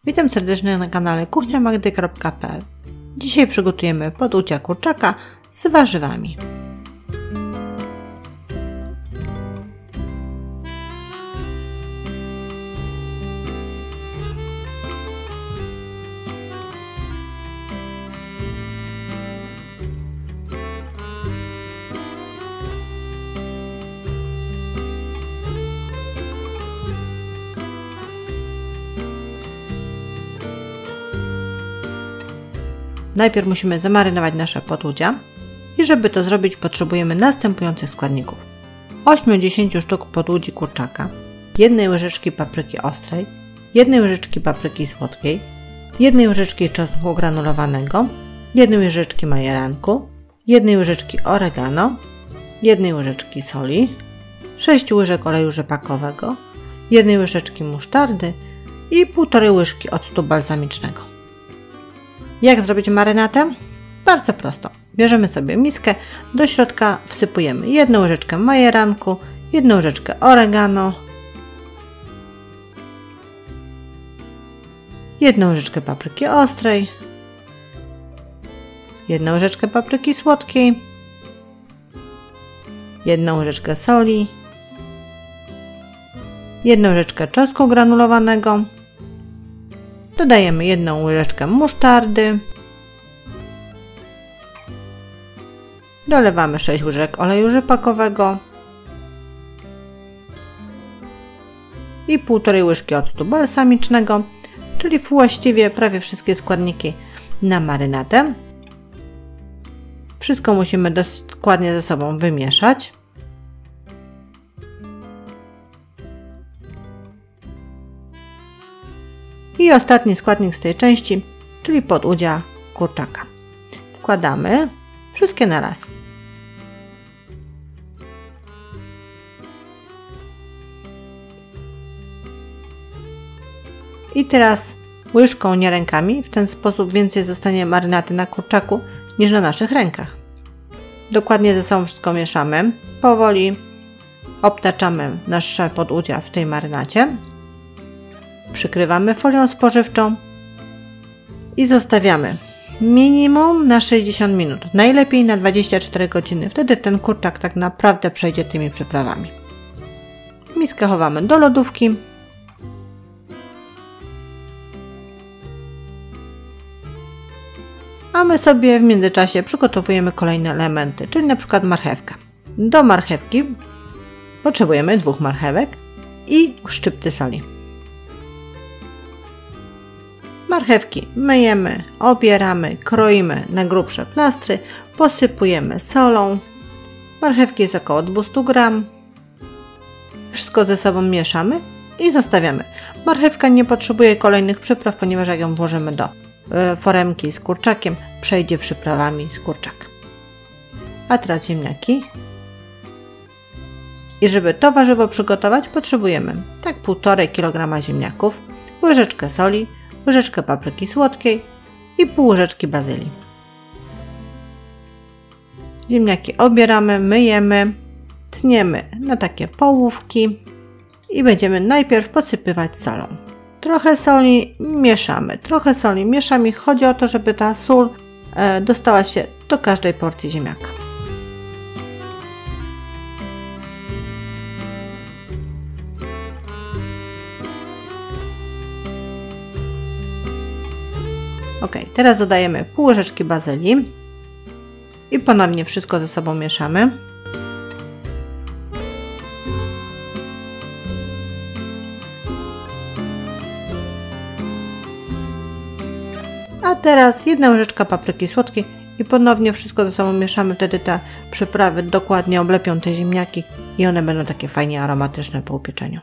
Witam serdecznie na kanale kuchniamagdy.pl. Dzisiaj przygotujemy poducia kurczaka z warzywami. Najpierw musimy zamarynować nasze poducia i żeby to zrobić potrzebujemy następujących składników: 8-10 sztuk podłudzi kurczaka, 1 łyżeczki papryki ostrej, 1 łyżeczki papryki słodkiej, 1 łyżeczki czosnku granulowanego, 1 łyżeczki majeranku, 1 łyżeczki oregano, 1 łyżeczki soli, 6 łyżek oleju rzepakowego, 1 łyżeczki musztardy i 1,5 łyżki octu balsamicznego. Jak zrobić marynatę? Bardzo prosto. Bierzemy sobie miskę, do środka wsypujemy 1 łyżeczkę majeranku, 1 łyżeczkę oregano, 1 łyżeczkę papryki ostrej, 1 łyżeczkę papryki słodkiej, 1 łyżeczkę soli, 1 łyżeczkę czosnku granulowanego, dodajemy 1 łyżeczkę musztardy, dolewamy 6 łyżek oleju rzepakowego i 1,5 łyżki octu balsamicznego, czyli właściwie prawie wszystkie składniki na marynatę. Wszystko musimy dokładnie ze sobą wymieszać. I ostatni składnik z tej części, czyli podudzia kurczaka. Wkładamy wszystkie na raz. I teraz łyżką, nie rękami, w ten sposób więcej zostanie marynaty na kurczaku niż na naszych rękach. Dokładnie ze sobą wszystko mieszamy. Powoli obtaczamy nasze podudzia w tej marynacie. Przykrywamy folią spożywczą i zostawiamy minimum na 60 minut, najlepiej na 24 godziny. Wtedy ten kurczak tak naprawdę przejdzie tymi przyprawami. Miskę chowamy do lodówki. A my sobie w międzyczasie przygotowujemy kolejne elementy, czyli na przykład marchewkę. Do marchewki potrzebujemy 2 marchewek i szczypty soli. Marchewki myjemy, obieramy, kroimy na grubsze plastry, posypujemy solą. Marchewki jest około 200 g. Wszystko ze sobą mieszamy i zostawiamy. Marchewka nie potrzebuje kolejnych przypraw, ponieważ jak ją włożymy do foremki z kurczakiem, przejdzie przyprawami z kurczaka. A teraz ziemniaki. I żeby to warzywo przygotować, potrzebujemy tak 1,5 kg ziemniaków, łyżeczkę soli, łyżeczkę papryki słodkiej i pół łyżeczki bazylii. Ziemniaki obieramy, myjemy, tniemy na takie połówki i będziemy najpierw posypywać solą. Trochę soli mieszamy, trochę soli mieszamy. Chodzi o to, żeby ta sól dostała się do każdej porcji ziemniaka. Ok, teraz dodajemy pół łyżeczki bazylii i ponownie wszystko ze sobą mieszamy. A teraz 1 łyżeczka papryki słodkiej i ponownie wszystko ze sobą mieszamy. Wtedy te przyprawy dokładnie oblepią te ziemniaki i one będą takie fajnie aromatyczne po upieczeniu.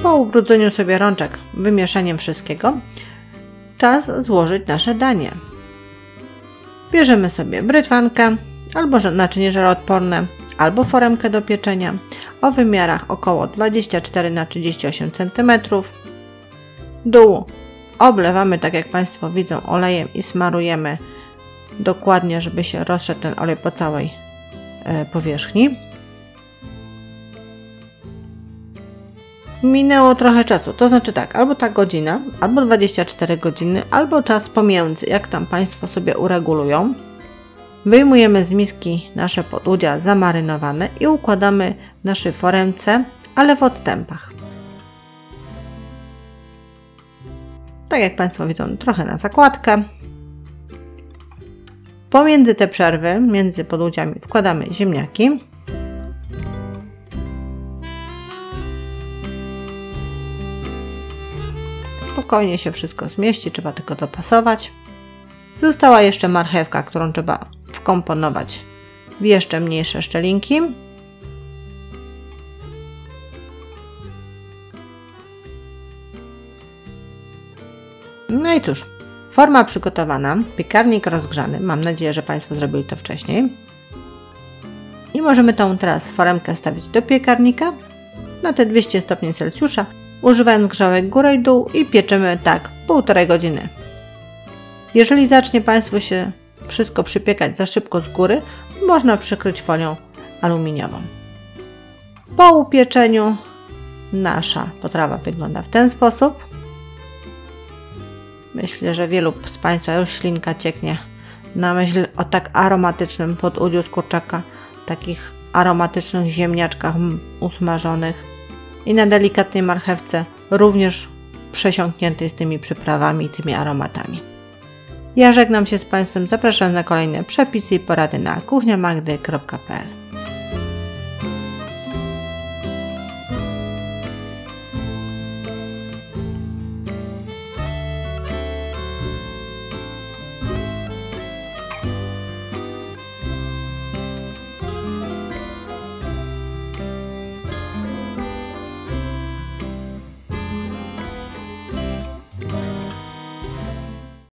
Po ubrudzeniu sobie rączek wymieszaniem wszystkiego, czas złożyć nasze danie. Bierzemy sobie brytwankę albo naczynie żaroodporne, albo foremkę do pieczenia o wymiarach około 24 na 38 cm. Dół oblewamy, tak jak Państwo widzą, olejem i smarujemy dokładnie, żeby się rozszedł ten olej po całej powierzchni. Minęło trochę czasu, to znaczy tak, albo ta godzina, albo 24 godziny, albo czas pomiędzy, jak tam Państwo sobie uregulują. Wyjmujemy z miski nasze podłudzia zamarynowane i układamy w naszej foremce, ale w odstępach. Tak jak Państwo widzą, trochę na zakładkę. Pomiędzy te przerwy, między podłudziami wkładamy ziemniaki. Spokojnie się wszystko zmieści, trzeba tylko dopasować. Została jeszcze marchewka, którą trzeba wkomponować w jeszcze mniejsze szczelinki. No i cóż, forma przygotowana, piekarnik rozgrzany, mam nadzieję, że Państwo zrobili to wcześniej. I możemy tą teraz foremkę stawić do piekarnika na te 200 stopni Celsjusza, używając grzałek górę i dół i pieczymy tak 1,5 godziny. Jeżeli zacznie Państwu się wszystko przypiekać za szybko z góry, można przykryć folią aluminiową. Po upieczeniu nasza potrawa wygląda w ten sposób. Myślę, że wielu z Państwa już ślinka cieknie na myśl o tak aromatycznym podłudziu z kurczaka, takich aromatycznych ziemniaczkach usmażonych i na delikatnej marchewce, również przesiąkniętej z tymi przyprawami i tymi aromatami. Ja żegnam się z Państwem, zapraszam na kolejne przepisy i porady na kuchniamagdy.pl.